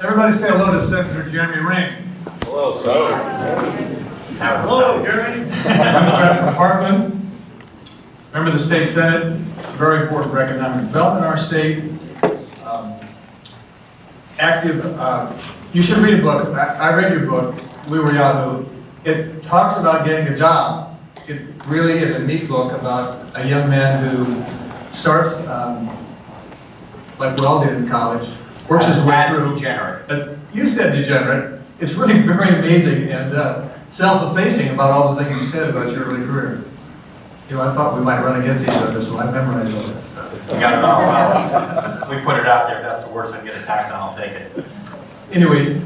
Everybody say hello to Senator Jeremy Ring. Hello, sir. Hello, Jeremy. Democrat from Parkland, member of the state senate, very important for economic development in our state. Active, you should read a book. I read your book, We Were Yahoo. It talks about getting a job. It really is a neat book about a young man who starts, like we all did in college, works his way through. Degenerate. You said degenerate. It's really very amazing and self-effacing about all the things you said about your early career. You know, I thought we might run against each other, so I memorized all that stuff. We got it all out. We put it out there. If that's the worst I can get attacked on, I'll take it. Anyway,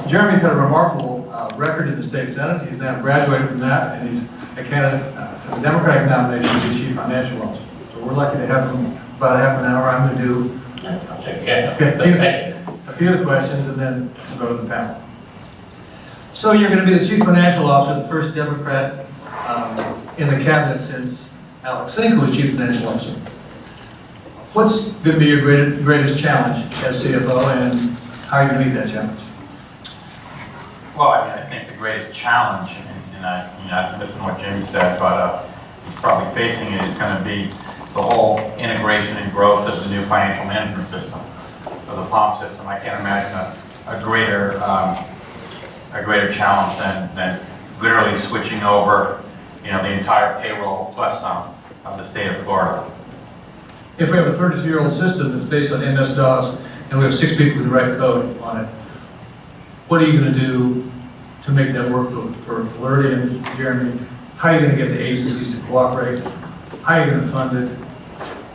Jeremy's had a remarkable record in the state senate. He's now graduated from that, and he's a candidate for the Democratic nomination to be chief financial officer. So we're lucky to have him. About a half an hour. I'm going to do I'll take it. a few of the questions, and then we'll go to the panel. So you're going to be the chief financial officer, the first Democrat in the cabinet since Alex Sink was chief financial officer. What's going to be your greatest challenge as CFO, and how are you going to meet that challenge? Well, I mean, I think the greatest challenge, and I listen to what Jamie said, but he's probably facing it, is going to be the whole integration and growth of the new financial management system, of the POM system. I can't imagine a greater challenge than literally switching over, the entire payroll plus some of the state of Florida. If we have a 32-year-old system that's based on MS-DOS, and we have 6 people who write code on it, what are you going to do to make that work for Floridians, Jeremy? How are you going to get the agencies to cooperate? How are you going to fund it?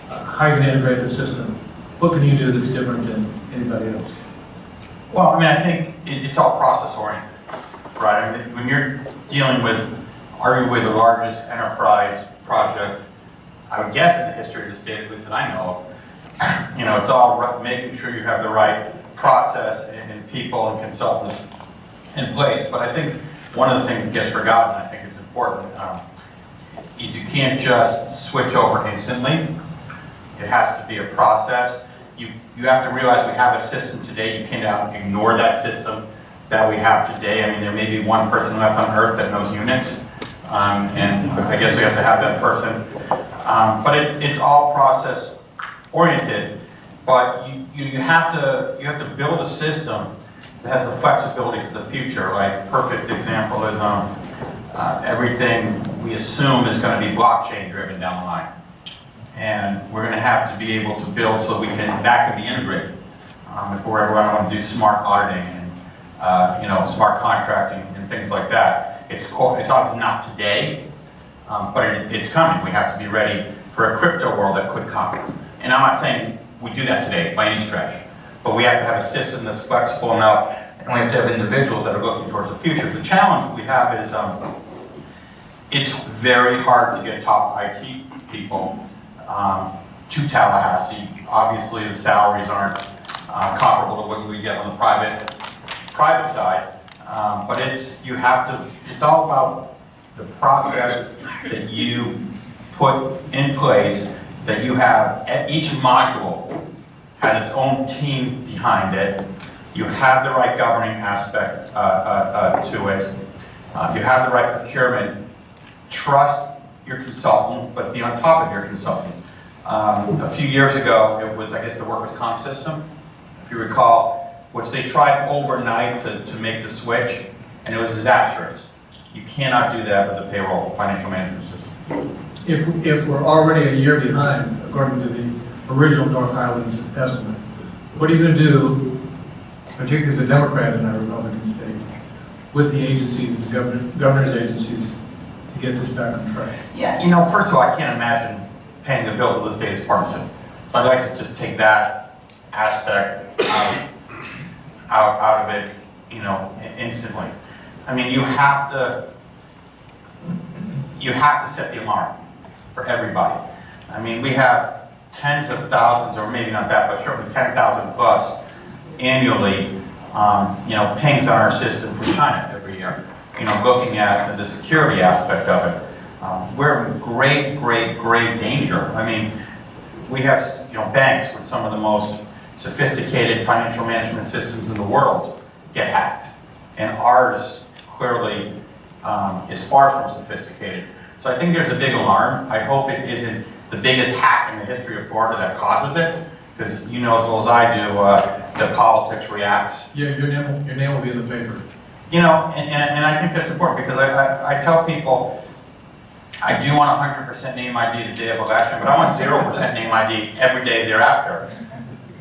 How are you going to integrate the system? What can you do that's different than anybody else? Well, I mean, I think it's all process oriented, right? I mean, when you're dealing with arguably the largest enterprise project, I would guess in the history of the state, at least that I know of, it's all making sure you have the right process and people and consultants in place. But I think one of the things that gets forgotten, I think is important, is you can't just switch over instantly. It has to be a process. You have to realize we have a system today. You cannot ignore that system that we have today. I mean, there may be one person left on earth that knows Unix, and I guess we have to have that person. But it's all process oriented. But you have to build a system that has the flexibility for the future. Like, perfect example is everything we assume is going to be blockchain driven down the line. And we're going to have to be able to build so that can be integrated. If we're ever going to do smart auditing and smart contracting and things like that, it's obviously not today, but it's coming. We have to be ready for a crypto world that could come. And I'm not saying we do that today by any stretch, but we have to have a system that's flexible enough, and we have to have individuals that are looking towards the future. The challenge we have is it's very hard to get top IT people to Tallahassee. Obviously, the salaries aren't comparable to what we get on the private side, but it's all about the process that you put in place, that you have. Each module has its own team behind it. You have the right governing aspect to it. You have the right procurement. Trust your consultant, but be on top of your consultant. A few years ago, it was, I guess, the workers' comp system, if you recall, which they tried overnight to make the switch, and it was disastrous. You cannot do that with the payroll financial management system. If we're already a year behind, according to the original North Highlands estimate, what are you going to do, particularly as a Democrat in a Republican state, with the agencies, the governor's agencies, to get this back on track? Yeah, first of all, I can't imagine paying the bills of the state as partisan. So I'd like to just take that aspect out of it, instantly. I mean, you have to set the alarm for everybody. I mean, we have tens of thousands, or maybe not that, but certainly 10,000 plus annually, pings on our system from China every year. Looking at the security aspect of it. We're in great danger. I mean, we have banks with some of the most sophisticated financial management systems in the world get hacked. And ours clearly is far from sophisticated. So I think there's a big alarm. I hope it isn't the biggest hack in the history of Florida that causes it, because you know as well as I do, that politics reacts. Yeah, your name will be in the paper. You know, and I think that's important, because I tell people, I do want 100% name ID the day of election, but I want 0% name ID every day thereafter.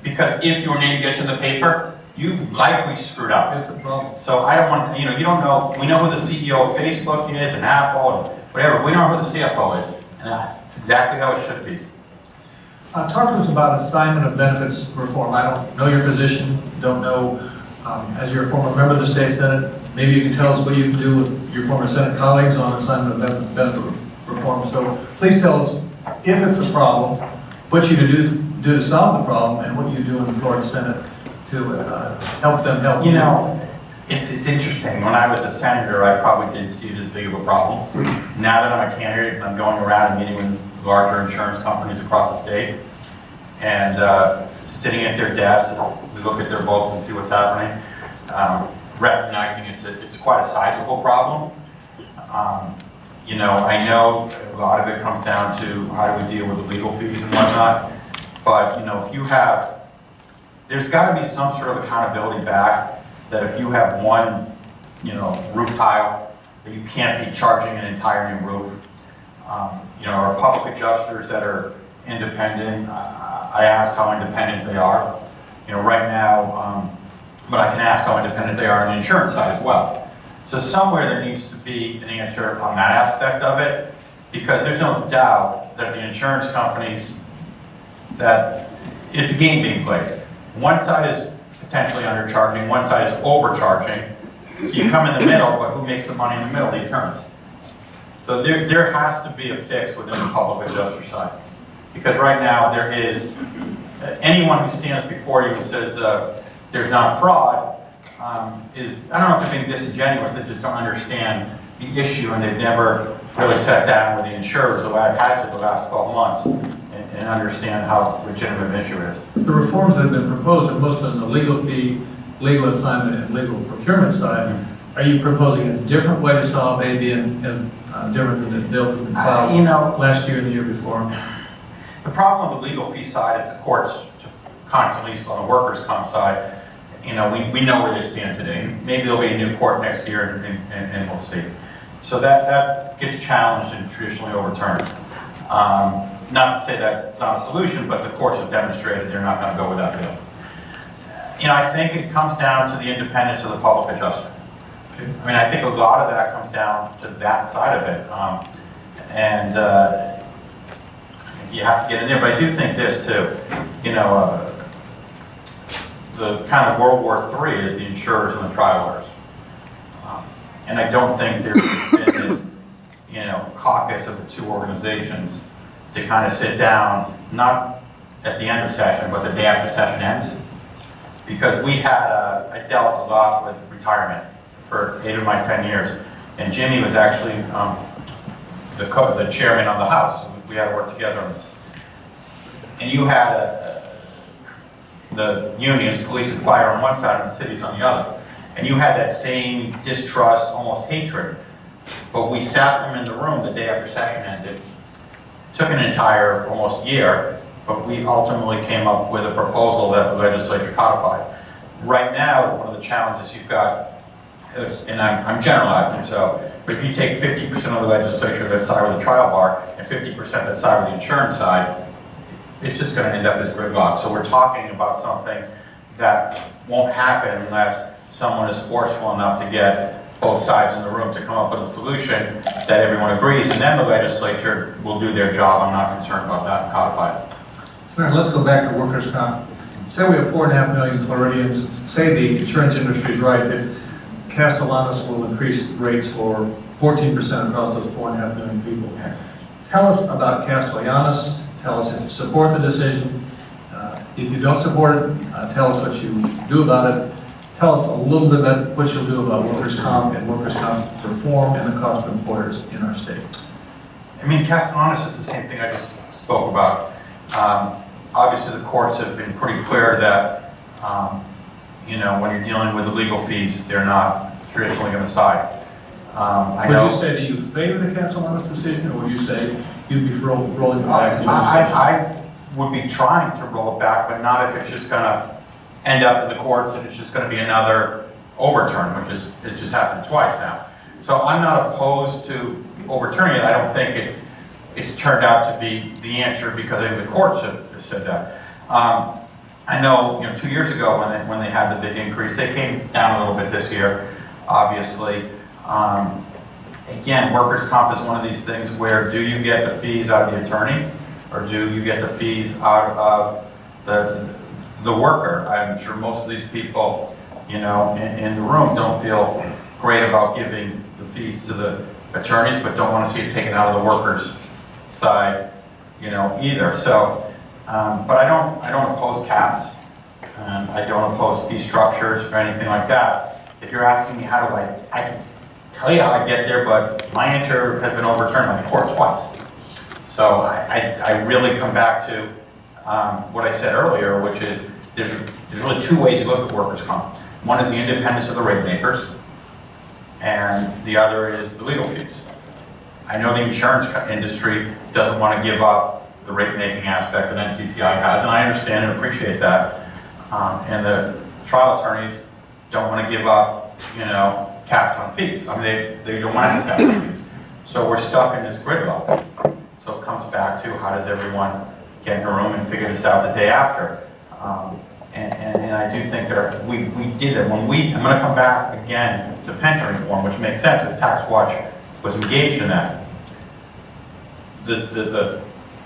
Because if your name gets in the paper, you've likely screwed up. It's a problem. So I don't want, you don't know, we know who the CEO of Facebook is and Apple and whatever, we don't know who the CFO is. And that's exactly how it should be. Talk to us about assignment of benefits reform. I don't know your position, don't know, as you're a former member of the state senate, maybe you can tell us what you can do with your former senate colleagues on assignment of benefit reform. So please tell us if it's a problem, what you do to solve the problem, and what you do in the Florida Senate to help them help you. You know, it's interesting. When I was a senator, I probably didn't see it as big of a problem. Now that I'm a candidate and I'm going around and meeting with larger insurance companies across the state, and sitting at their desks, we look at their books and see what's happening, recognizing it's quite a sizable problem. I know a lot of it comes down to how do we deal with the legal fees and whatnot, but if you have, there's got to be some sort of accountability back that if you have one, roof tile, that you can't be charging an entire new roof. Our public adjusters that are independent, I ask how independent they are. Right now, but I can ask how independent they are on the insurance side as well. So somewhere there needs to be an answer on that aspect of it, because there's no doubt that the insurance companies, that it's a game being played. One side is potentially undercharging, one side is overcharging. So you come in the middle, but who makes the money in the middle? The attorneys. So there has to be a fix within the public adjuster side. Because right now there is, anyone who stands before you and says there's not fraud, is, I don't know if they're being disingenuous, they just don't understand the issue, and they've never really sat down with the insurers the way I've had to the last 12 months and understand how legitimate an issue is. The reforms that have been proposed are mostly on the legal fee, legal assignment, and legal procurement side. Are you proposing a different way to solve ABN as different than the bill that was filed last year and the year before? The problem with the legal fee side is the courts, constantly, at least on the workers' comp side, we know where they stand today. Maybe there'll be a new court next year, and we'll see. So that gets challenged and traditionally overturned. Not to say that it's not a solution, but the courts have demonstrated they're not going to go with that bill. I think it comes down to the independence of the public adjuster. I think a lot of that comes down to that side of it. I think you have to get in there, but I do think this too. The kind of World War III is the insurers and the trial lawyers. And I don't think there's been this, caucus of the two organizations to kind of sit down, not at the end of session, but the day after session ends. Because I dealt a lot with retirement for 8 of my 10 years. And Jimmy was actually the chairman of the House. So we had to work together on this. And you had the unions, police and fire on one side and the cities on the other. And you had that same distrust, almost hatred. But we sat them in the room the day after session ended. Took an entire, almost year, but we ultimately came up with a proposal that the legislature codified. Right now, one of the challenges you've got, and I'm generalizing, but if you take 50% of the legislature that side with the trial bar and 50% that side with the insurance side, it's just going to end up as gridlock. So we're talking about something that won't happen unless someone is forceful enough to get both sides in the room to come up with a solution that everyone agrees, and then the legislature will do their job. I'm not concerned about that and codify it. Senator, let's go back to workers' comp. Say we have 4.5 million Floridians. Say the insurance industry is right that Castellanos will increase rates for 14% across those 4.5 million people. Tell us about Castellanos. Tell us if you support the decision. If you don't support it, tell us what you do about it. Tell us a little bit about what you'll do about workers' comp and workers' comp reform and the cost of employers in our state. Castellanos is the same thing I just spoke about. obviously the courts have been pretty clear that, you know, when you're dealing with the legal fees, they're not traditionally going to side. I know. Would you say that you favor the council on this decision, or would you say you'd be rolling it back to legislation? I would be trying to roll it back, but not if it's just going to end up in the courts and it's just going to be another overturn, which is, it just happened twice now. So I'm not opposed to overturning it. I don't think it's turned out to be the answer because I think the courts have said that. I know, 2 years ago when they had the big increase, they came down a little bit this year, obviously. Again, workers' comp is one of these things where do you get the fees out of the attorney or do you get the fees out of the worker? I'm sure most of these people, in the room don't feel great about giving the fees to the attorneys, but don't want to see it taken out of the workers' side, either. So, but I don't oppose caps. I don't oppose fee structures or anything like that. If you're asking me how do I can tell you how I get there, but my answer has been overturned by the court twice. So I really come back to what I said earlier, which is there's really two ways you look at workers' comp. One is the independence of the rate makers, and the other is the legal fees. I know the insurance industry doesn't want to give up the rate-making aspect that NCCI has, and I understand and appreciate that. And the trial attorneys don't want to give up, caps on fees. I mean, they don't want to have caps on fees. So we're stuck in this gridlock. So it comes back to how does everyone get in a room and figure this out the day after. And I do think that we did it. I'm going to come back again to pension reform, which makes sense because TaxWatch was engaged in that. The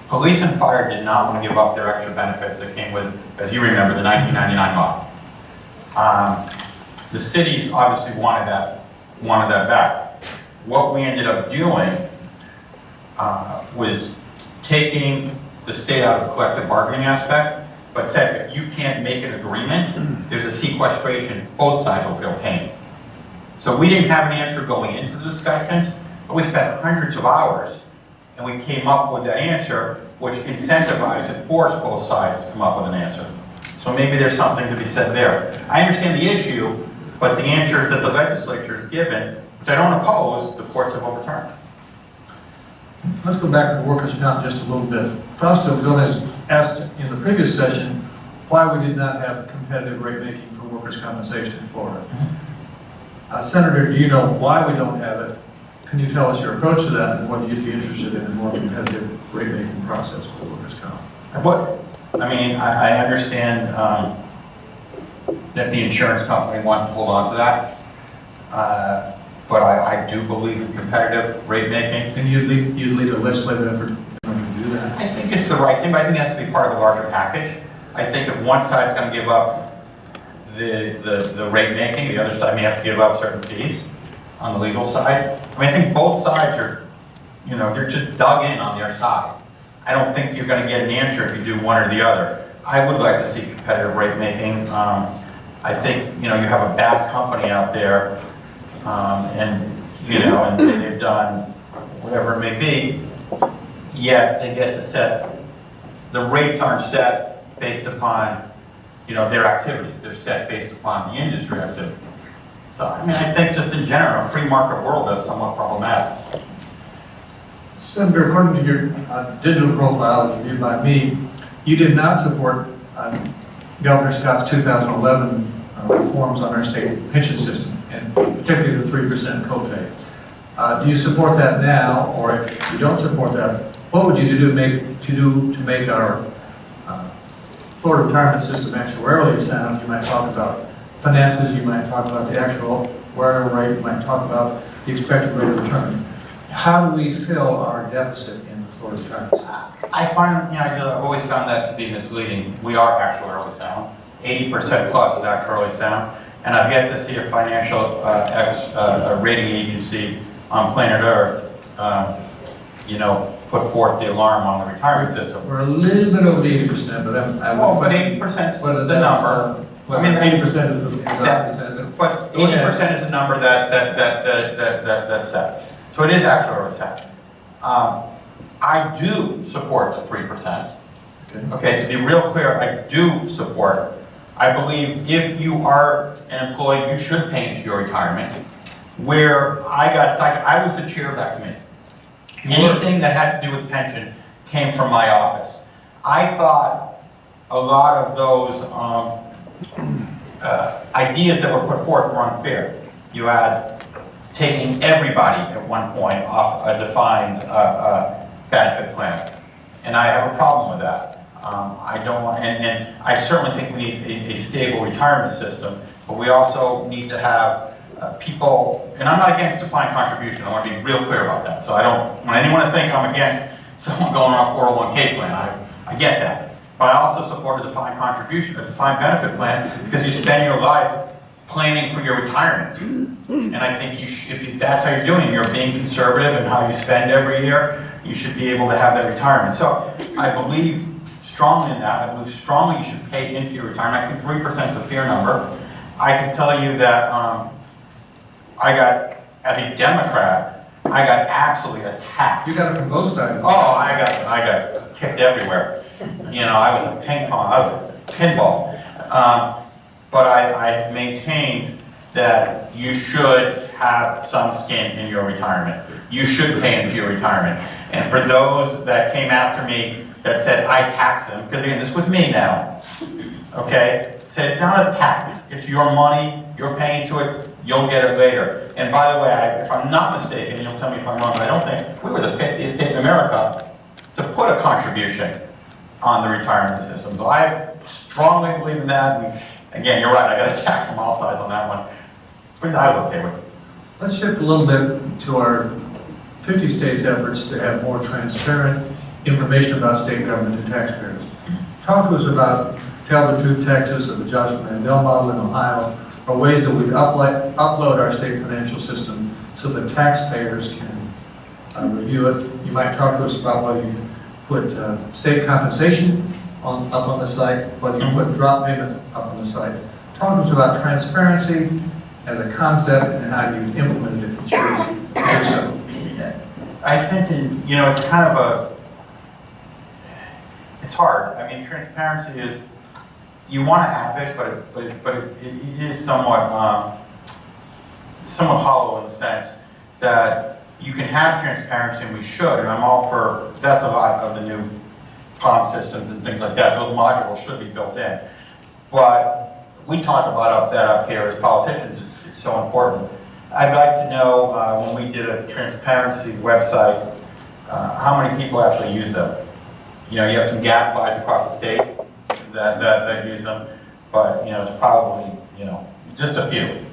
police and fire did not want to give up their extra benefits that came with, as you remember, the 1999 law. The cities obviously wanted that back. What we ended up doing was taking the state out of the collective bargaining aspect, but said if you can't make an agreement, there's a sequestration, both sides will feel pain. So we didn't have an answer going into the discussions, but we spent hundreds of hours and we came up with that answer, which incentivized and forced both sides to come up with an answer. So maybe there's something to be said there. I understand the issue, but the answer that the legislature has given, which I don't oppose, the courts have overturned. Let's go back to the workers' comp just a little bit. Fausto Gomez asked in the previous session why we did not have competitive rate making for workers' compensation in Florida. Senator, do you know why we don't have it? Can you tell us your approach to that and what you'd be interested in a more competitive rate making process for workers' comp? I understand that the insurance company wants to hold on to that, but I do believe in competitive rate making. And you'd lead a legislative effort in order to do that? I think it's the right thing, but I think it has to be part of the larger package. I think if one side's going to give up the rate making, the other side may have to give up certain fees on the legal side. I think both sides are, they're just dug in on their side. I don't think you're going to get an answer if you do one or the other. I would like to see competitive rate making. I think, you have a bad company out there, and they've done whatever it may be, yet they get to set, the rates aren't set based upon, their activities. They're set based upon the industry activities. So, I think just in general, a free market world is somewhat problematic. Senator, according to your digital profile, as reviewed by me, you did not support Governor Scott's 2011 reforms on our state pension system, and particularly the 3% copay. Do you support that now, or if you don't support that, what would you do to make our Florida retirement system actuarially sound? You might talk about finances, you might talk about the actual wear rate, you might talk about the expected rate of return. How do we fill our deficit in the Florida retirement system? I find, I've always found that to be misleading. We are actuarially sound. 80% plus is actuarially sound. And I've yet to see a financial rating agency on planet Earth, put forth the alarm on the retirement system. We're a little bit over the 80%, but 80% is the number. 80% is the same as 100%. But 80% is a number that's set. So it is actuarially set. I do support the 3%. Okay, to be real clear, I do support. I believe if you are an employee, you should pay into your retirement. Where I got sidetracked, I was the chair of that committee. Anything that had to do with pension came from my office. I thought a lot of those ideas that were put forth were unfair. You had taking everybody at one point off a defined benefit plan. And I have a problem with that. I don't want, and I certainly think we need a stable retirement system, but we also need to have people, and I'm not against defined contribution, I want to be real clear about that. So I don't want anyone to think I'm against someone going on a 401k plan. I get that. But I also support a defined contribution, a defined benefit plan, because you spend your life planning for your retirement. And I think if that's how you're doing it, you're being conservative in how you spend every year, you should be able to have that retirement. So I believe strongly in that. I believe strongly you should pay into your retirement. I think 3% is a fair number. I can tell you that as a Democrat, I got absolutely attacked. You got it from both sides. Oh, I got kicked everywhere. You know, I was a ping pong, I was a pinball. But I maintained that you should have some skin in your retirement. You should pay into your retirement. And for those that came after me that said I tax them, because again, this was me now, okay? Said it's not a tax, it's your money, you're paying to it, you'll get it later. And by the way, if I'm not mistaken, and you'll tell me if I'm wrong, but I don't think we were the 50th state in America to put a contribution on the retirement system. So I strongly believe in that. And again, you're right, I got attacked from all sides on that one. But I was okay with it. Let's shift a little bit to our 50 states' efforts to have more transparent information about state government to taxpayers. Talk to us about Tell the Truth Texas or the Joshua Mandel model in Ohio, or ways that we upload our state financial system so that taxpayers can review it. You might talk to us about whether you put state compensation up on the site, whether you put drop payments up on the site. Talk to us about transparency as a concept and how you implement it if you choose to do so. I think that, you know, it's kind of it's hard. I mean, transparency is, you want to have it, but it is somewhat hollow in the sense that you can have transparency, and we should, and I'm all for, that's a lot of the new POM systems and things like that. Those modules should be built in. But we talk about that up here as politicians, it's so important. I'd like to know, when we did a transparency website, how many people actually use them. You know, you have some gadflies across the state that use them, but, you know, it's probably, you know, just a few.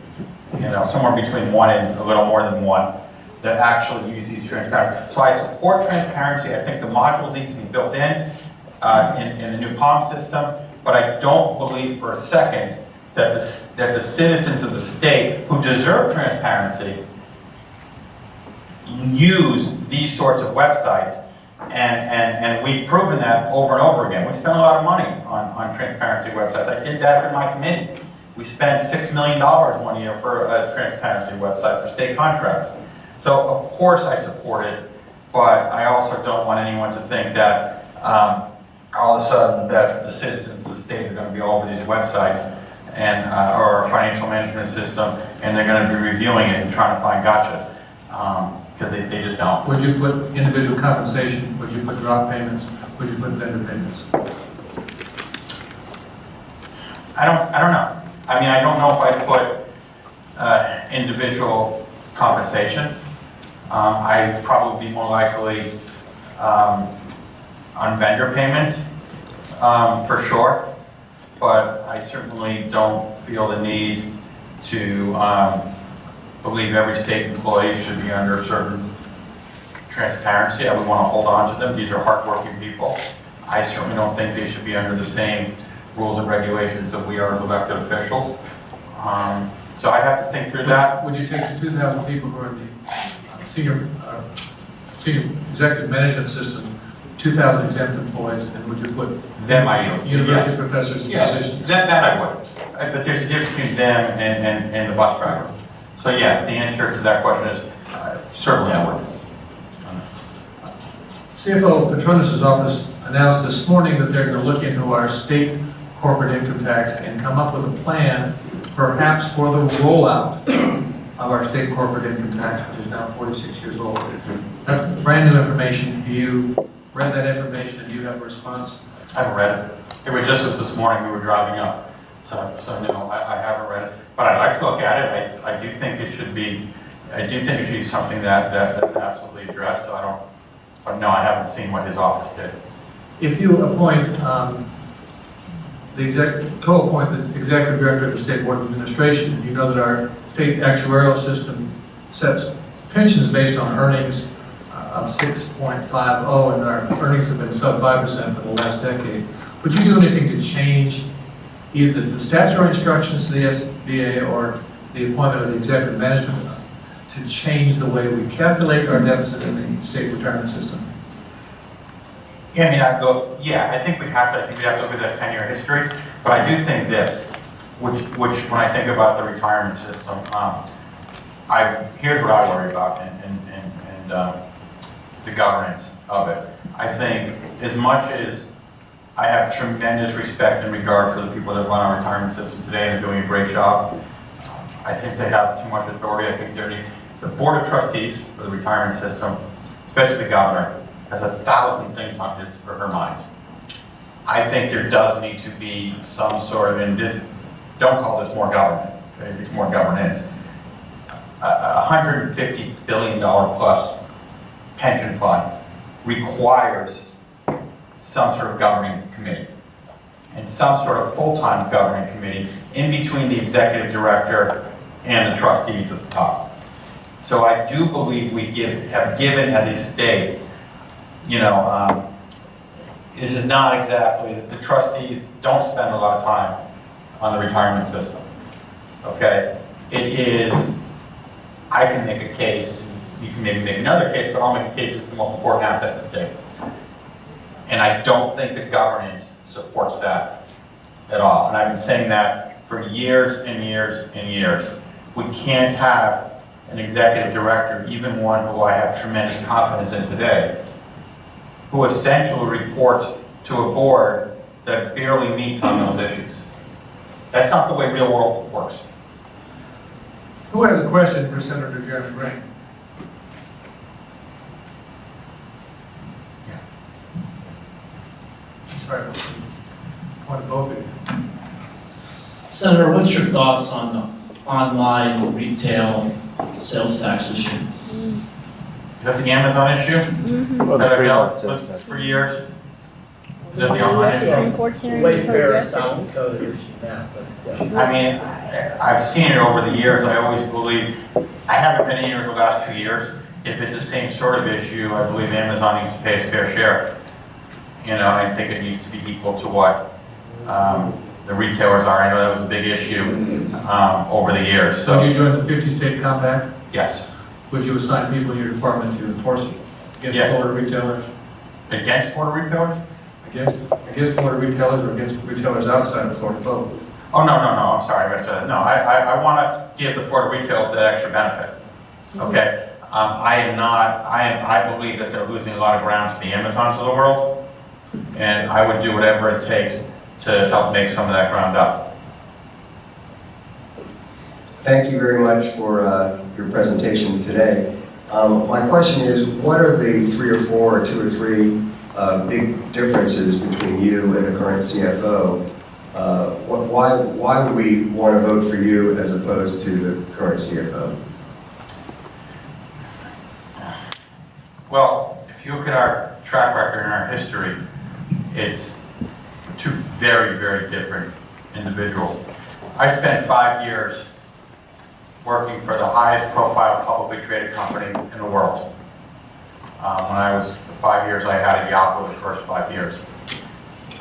You know, somewhere between one and a little more than one that actually use these transparency. So I support transparency. I think the modules need to be built in the new POM system, but I don't believe for a second that the citizens of the state who deserve transparency use these sorts of websites, and we've proven that over and over again. We spend a lot of money on transparency websites. I did that for my committee. We spent $6 million one year for a transparency website for state contracts. So of course I support it, but I also don't want anyone to think that all of a sudden that the citizens of the state are going to be all over these websites and or our financial management system, and they're going to be reviewing it and trying to find gotchas, because they just don't. Would you put individual compensation? Would you put drop payments? Would you put vendor payments? I don't know. I mean, I don't know if I'd put individual compensation. I'd probably be more likely on vendor payments, for sure. But I certainly don't feel the need to believe every state employee should be under a certain transparency. I would want to hold on to them. These are hardworking people. I certainly don't think they should be under the same rules and regulations that we are as elected officials. So I'd have to think through that. Would you take the 2,000 people who are in the senior executive management system, 2,000 exempt employees, and would you put university professors in positions? That I would. But there's a difference between them and the bus driver. So yes, the answer to that question is certainly I would. CFO Petronas' office announced this morning that they're going to look into our state corporate income tax and come up with a plan, perhaps for the rollout of our state corporate income tax, which is now 46 years old. That's brand new information. Do you read that information and do you have a response? I haven't read it. It was just this morning we were driving up. So no, I haven't read it. But I'd like to look at it. I do think it should be, something that's absolutely addressed. So but no, I haven't seen what his office did. If you appoint the executive director of the State Board of Administration, you know that our state actuarial system sets pensions based on earnings of 6.50, and our earnings have been sub 5% for the last decade. Would you do anything to change either the statutory instructions to the SBA or the appointment of the executive management to change the way we calculate our deficit in the state retirement system? Yeah, I mean, I think we'd have to look at that 10-year history, but I do think this, which when I think about the retirement system, here's what I worry about and the governance of it. I think as much as I have tremendous respect and regard for the people that run our retirement system today and are doing a great job, I think they have too much authority. I think the Board of Trustees for the retirement system, especially the governor, has 1,000 things on his or her mind. I think there does need to be some sort of, and don't call this more government, it's more governance, $150 billion plus pension fund requires some sort of governing committee and some sort of full-time governing committee in between the executive director and the trustees at the top. So I do believe we have given as a state, this is not exactly, the trustees don't spend a lot of time on the retirement system, okay? It is, I can make a case, you can maybe make another case, but I'll make a case it's the most important asset in the state. And I don't think the governance supports that at all. And I've been saying that for years and years and years. We can't have an executive director, even one who I have tremendous confidence in today, who essentially reports to a board that barely meets on those issues. That's not the way real world works. Who has a question for Senator Jeremy Green? Sorry, point to both of you. Senator, what's your thoughts on the online retail sales tax issue? Is that the Amazon issue? Well, That I've Fremont dealt says with for years? Is that the online issue? Wayfair, South Dakota issue now, but I mean, I've seen it over the years. I always believe, I haven't been in here the last 2 years. If it's the same sort of issue, I believe Amazon needs to pay its fair share. I think it needs to be equal to what the retailers are. I know that was a big issue over the years. So, Would you join the 50-state compact? yes. Would you assign people in your department to enforce it against Yes. Florida retailers? Against Florida retailers? Against Florida retailers or against retailers outside of Florida, both? Oh, no, I'm sorry, I said that. No, I want to give the Florida retailers that extra benefit. Okay? I believe that they're losing a lot of ground to the Amazons of the world, and I would do whatever it takes to help make some of that ground up. Thank you very much for your presentation today. My question is, what are the 3 or 4 or 2 or 3 big differences between you and the current CFO? Why would we want to vote for you as opposed to the current CFO? Well, if you look at our track record and our history, it's 2 very, very different individuals. I spent 5 years working for the highest profile publicly traded company in the world. When I was 5 years, I had a yacht for the first 5 years.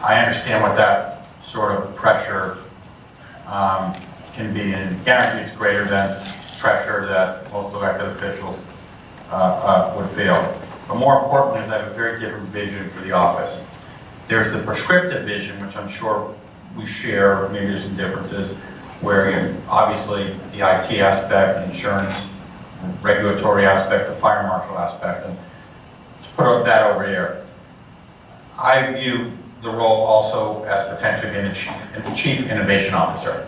I understand what that sort of pressure can be, and guarantee it's greater than pressure that most elected officials would feel. But more importantly is I have a very different vision for the office. There's the prescriptive vision, which I'm sure we share, maybe there's some differences, where obviously the IT aspect, the insurance, regulatory aspect, the fire marshal aspect, and let's put that over here. I view the role also as potentially being the chief innovation officer.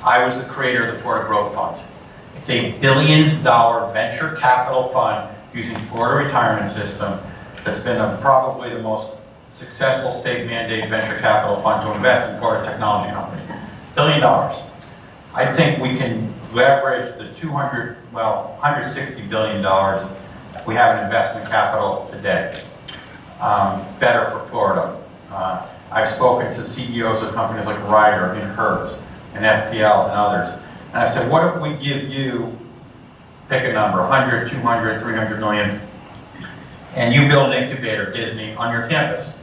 I was the creator of the Florida Growth Fund. It's a $1 billion venture capital fund using Florida retirement system that's been probably the most successful state mandate venture capital fund to invest in Florida technology companies. $1 billion. I think we can leverage the $160 billion we have in investment capital today. Better for Florida. I've spoken to CEOs of companies like Ryder and Hertz and FPL and others. And I've said, what if we give you, pick a number, 100, 200, 300 million, and you build an incubator, Disney, on your campus?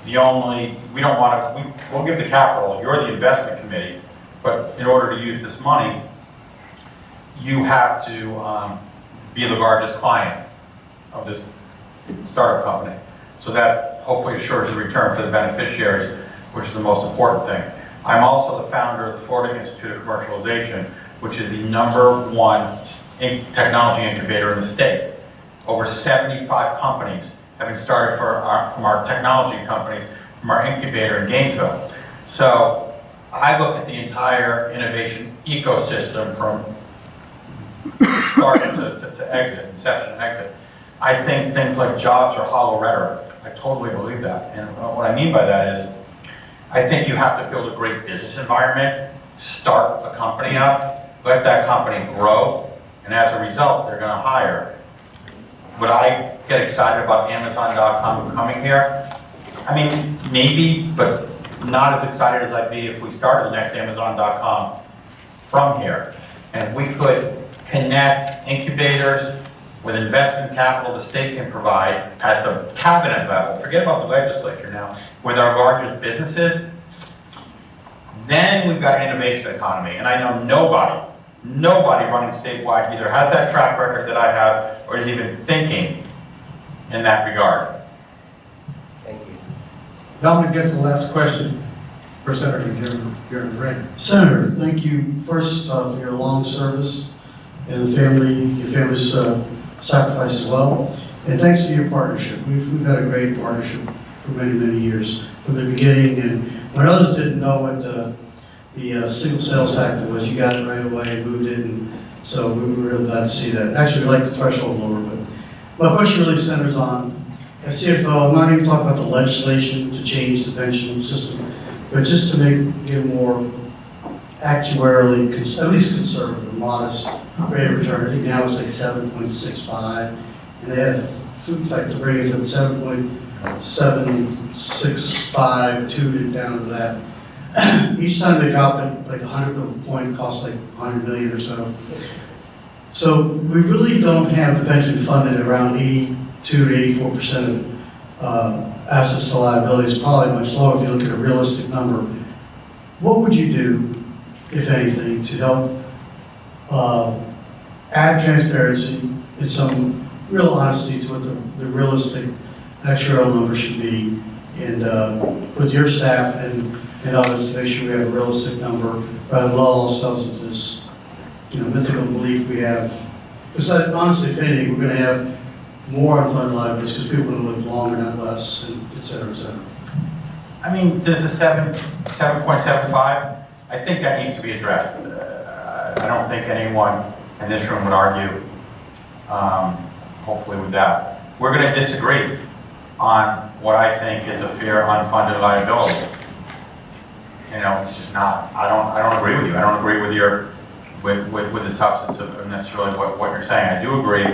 We don't want to, we'll give the capital, you're the investment committee, but in order to use this money, you have to be the largest client of this startup company. So that hopefully assures the return for the beneficiaries, which is the most important thing. I'm also the founder of the Florida Institute of Commercialization, which is the #1 technology incubator in the state. Over 75 companies have been started from our technology companies, from our incubator in Gainesville. So I look at the entire innovation ecosystem from start to exit, inception to exit. I think things like jobs are hollow rhetoric. I totally believe that. And what I mean by that is, I think you have to build a great business environment, start a company up, let that company grow, and as a result, they're going to hire. Would I get excited about Amazon.com coming here? I mean, maybe, but not as excited as I'd be if we started the next Amazon.com from here. And if we could connect incubators with investment capital the state can provide at the cabinet level, forget about the legislature now, with our largest businesses, then we've got an innovation economy. And I know nobody running statewide either has that track record that I have or is even thinking in that regard. Thank you. Dominic gets the last question for Senator Jeremy Ring. Senator, thank you first for your long service and your family's sacrifice as well. And thanks for your partnership. We've had a great partnership for many, many years from the beginning. And when others didn't know what the single sales factor was, you got it right away and moved it. And so we were really glad to see that. Actually, we like the threshold lower, but my question really centers on, as CFO, I'm not even talking about the legislation to change the pension system, but just to make it more actuarially, at least conservative, modest rate of return. I think now it's like 7.65, and they had a food fact to bring it from 7.765 to down to that. Each time they drop it like 1/100 of a point, it costs like 100 million or so. So we really don't have the pension funded at around 82 to 84% of assets to liabilities, probably much lower if you look at a realistic number. What would you do, if anything, to help add transparency and some real honesty to what the realistic actuarial number should be, and with your staff and others to make sure we have a realistic number rather than lull ourselves into this, mythical belief we have? Because honestly, if anything, we're going to have more unfunded liabilities because people are going to live longer, not less, and et cetera, et cetera. I mean, does the 7.75? I think that needs to be addressed. I don't think anyone in this room would argue, hopefully, with that. We're going to disagree on what I think is a fair unfunded liability. It's just not. I don't agree with you. I don't agree with with the substance of necessarily what you're saying. I do agree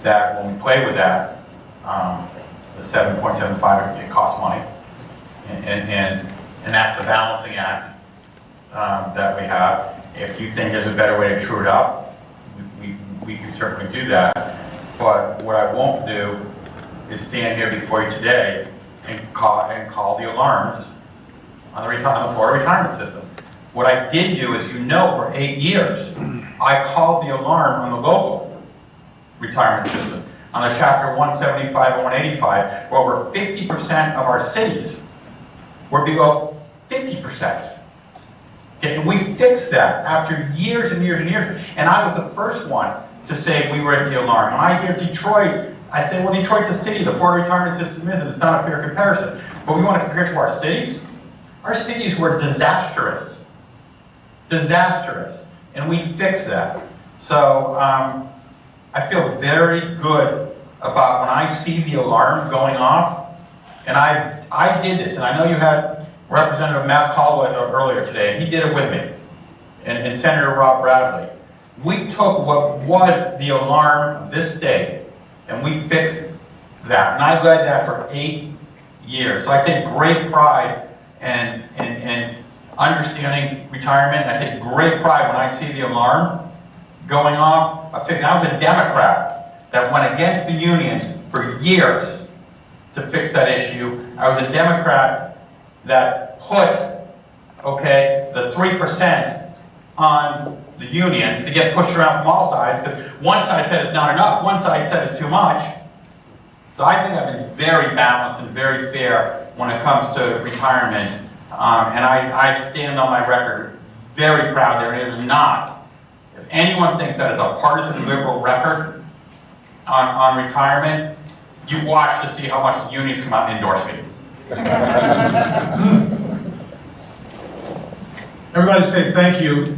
that when we play with that, the 7.75, it costs money, and that's the balancing act that we have. If you think there's a better way to true it up, we can certainly do that. But what I won't do is stand here before you today and call the alarms on the Florida retirement system. What I did do is, for 8 years, I called the alarm on the local retirement system. On the chapter 175 and 185, where over 50% of our cities were below 50%. Okay, and we fixed that after years and years and years. And I was the first one to say we were at the alarm. When I hear Detroit, I say, well, Detroit's a city, the Florida retirement system isn't, it's not a fair comparison. But we want to compare it to our cities? Our cities were disastrous. Disastrous. And we fixed that. So I feel very good about when I see the alarm going off. And I did this, and I know you had Representative Matt Caldwell earlier today, and he did it with me, and Senator Rob Bradley. We took what was the alarm of this state, and we fixed that. And I led that for 8 years. So I take great pride in understanding retirement. I take great pride when I see the alarm going off. I was a Democrat that went against the unions for years to fix that issue. I was a Democrat that put, okay, the 3% on the unions to get pushed around from all sides, because one side said it's not enough, one side said it's too much. So I think I've been very balanced and very fair when it comes to retirement. And I stand on my record very proud. There is not, if anyone thinks that is a partisan liberal record on retirement, you watch to see how much the unions come out and endorse me. Everybody say thank you.